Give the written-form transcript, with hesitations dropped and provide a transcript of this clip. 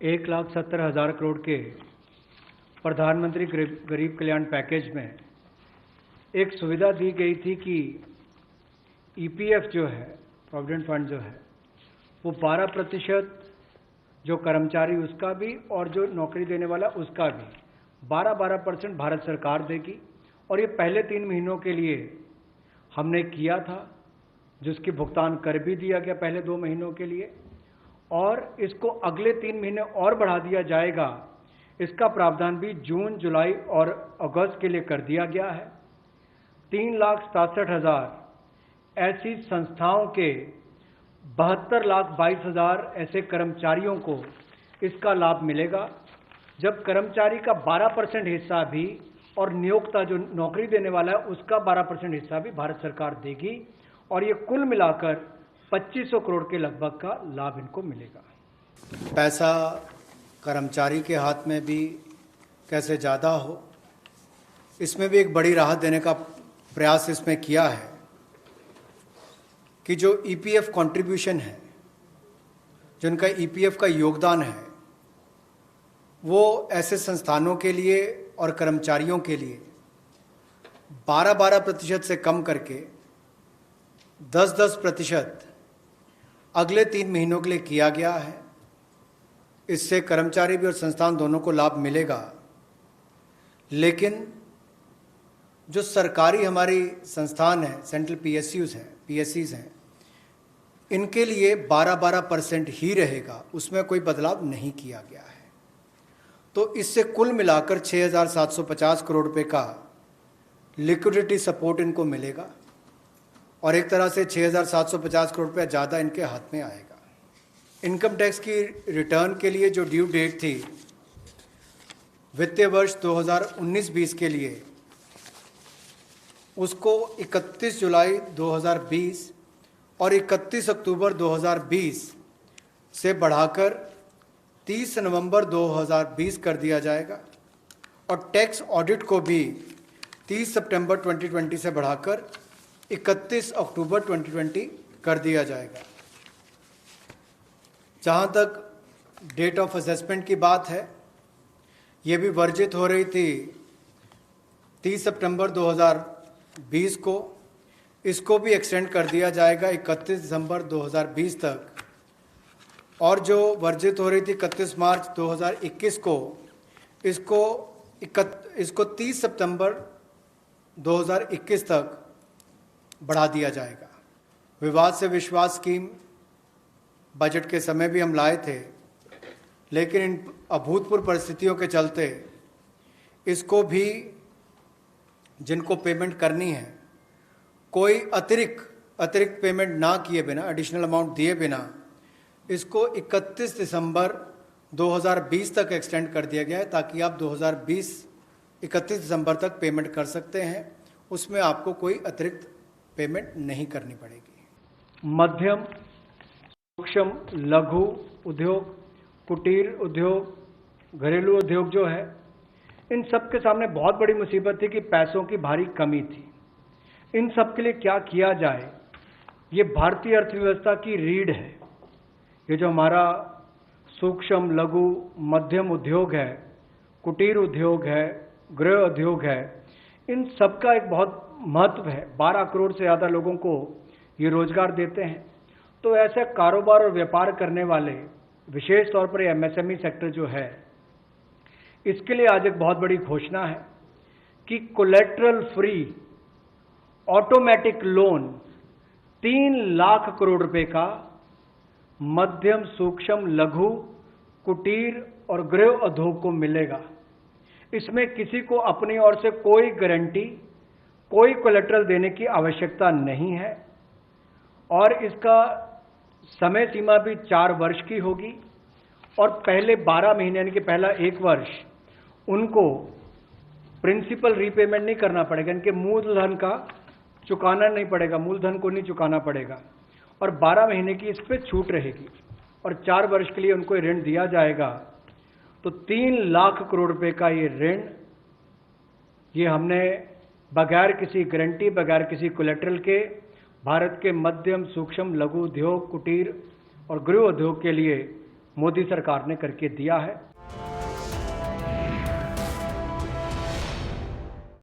1,70,000 करोड़ के प्रधानमंत्री गरीब कल्याण पैकेज में एक सुविधा दी गई थी कि ईपीएफ जो है, प्रोविडेंट फंड जो है, वो 12% जो कर्मचारी उसका भी और जो नौकरी देने वाला उसका भी 12% भारत सरकार देगी। और ये पहले 3 महीनों के लिए हमने किया था, जिसकी भुगतान कर भी दिया गया पहले 2 महीनों के लिए, और इसको अगले 3 महीने और बढ़ा दिया जाएगा। इसका प्रावधान भी जून, जुलाई और अगस्त के लिए कर दिया गया है। 3,67,000 ऐसी संस्थाओं के 72,22,000 ऐसे कर्मचारियों को इसका लाभ मिलेगा, जब कर्मचारी का 12% हिस्सा भी और नियोक्ता जो नौकरी देने वाला है उसका 12% हिस्सा भी भारत सरकार देगी, और ये कुल मिलाकर 2500 करोड़ के लगभग का लाभ इनको मिलेगा। पैसा कर्मचारी के हाथ में भी कैसे ज़्यादा हो, इसमें भी एक बड़ी राहत देने का प्रयास इसमें किया है कि जो ईपीएफ कंट्रीब्यूशन है, जिनका ईपीएफ का योगदान है, वो ऐसे संस्थानों के लिए और कर्मचारियों के लिए 12% से कम करके 10% अगले 3 महीनों के लिए किया गया है। इससे कर्मचारी भी और संस्थान दोनों को लाभ मिलेगा। लेकिन जो सरकारी हमारी संस्थान है, सेंट्रल पीएससीज हैं, इनके लिए 12% ही रहेगा, उसमें कोई बदलाव नहीं किया गया है। तो इससे कुल मिलाकर 6,750 करोड़ रुपए का लिक्विडिटी सपोर्ट इनको मिलेगा, और एक तरह से 6,750 करोड़ रुपये ज़्यादा इनके हाथ में आएगा। इनकम टैक्स की रिटर्न के लिए जो ड्यू डेट थी वित्तीय वर्ष 2019-20 के लिए, उसको 31 जुलाई 2020 और 31 अक्टूबर 2020 से बढ़ाकर 30 नवंबर 2020 कर दिया जाएगा, और टैक्स ऑडिट को भी 30 सितंबर 2020 से बढ़ाकर 31 अक्टूबर 2020 कर दिया जाएगा। जहाँ तक डेट ऑफ असेसमेंट की बात है, ये भी वर्जित हो रही थी 30 सितंबर 2020 को, इसको भी एक्सटेंड कर दिया जाएगा 31 दिसंबर 2020 तक, और जो वर्जित हो रही थी 31 मार्च 2021 को, इसको 30 सितंबर 2021 तक बढ़ा दिया जाएगा। विवाद से विश्वास स्कीम बजट के समय भी हम लाए थे, लेकिन इन अभूतपूर्व परिस्थितियों के चलते इसको भी, जिनको पेमेंट करनी है, कोई अतिरिक्त पेमेंट ना किए बिना, एडिशनल अमाउंट दिए बिना, इसको 31 दिसंबर 2020 तक एक्सटेंड कर दिया गया है, ताकि आप 2020 31 दिसंबर तक पेमेंट कर सकते हैं। उसमें आपको कोई अतिरिक्त पेमेंट नहीं करनी पड़ेगी। मध्यम, सूक्ष्म, लघु उद्योग, कुटीर उद्योग, घरेलू उद्योग जो है, इन सब के सामने बहुत बड़ी मुसीबत थी कि पैसों की भारी कमी थी। इन सब के लिए क्या किया जाए, ये भारतीय अर्थव्यवस्था की रीढ़ है। ये जो हमारा सूक्ष्म, लघु, मध्यम उद्योग है, कुटीर उद्योग है, गृह उद्योग है, इन सब का एक बहुत महत्व है। 12 करोड़ से ज़्यादा लोगों को ये रोजगार देते हैं। तो ऐसे कारोबार और व्यापार करने वाले, विशेष तौर पर एमएसएमई सेक्टर जो है, इसके लिए आज एक बहुत बड़ी घोषणा है कि collateral free automatic loan 3 lakh crore रुपए का मध्यम, सूक्ष्म, लघु, कुटीर और गृह उद्योग को मिलेगा। इसमें किसी को अपनी ओर से कोई गारंटी, कोई कोलेटरल देने की आवश्यकता नहीं है, और इसका समय सीमा भी 4 वर्ष की होगी, और पहले 12 महीने यानी कि पहला 1 वर्ष उनको प्रिंसिपल रीपेमेंट नहीं करना पड़ेगा, इनके मूलधन का चुकाना नहीं पड़ेगा, मूलधन को नहीं चुकाना पड़ेगा, और 12 महीने की इस पर छूट रहेगी, और 4 वर्ष के लिए उनको ऋण दिया जाएगा। तो 3 लाख करोड़ रुपए का ये ऋण, ये हमने बगैर किसी गारंटी, बगैर किसी कोलेटरल के भारत के मध्यम, सूक्ष्म, लघु उद्योग, कुटीर और गृह उद्योग के लिए मोदी सरकार ने करके दिया है।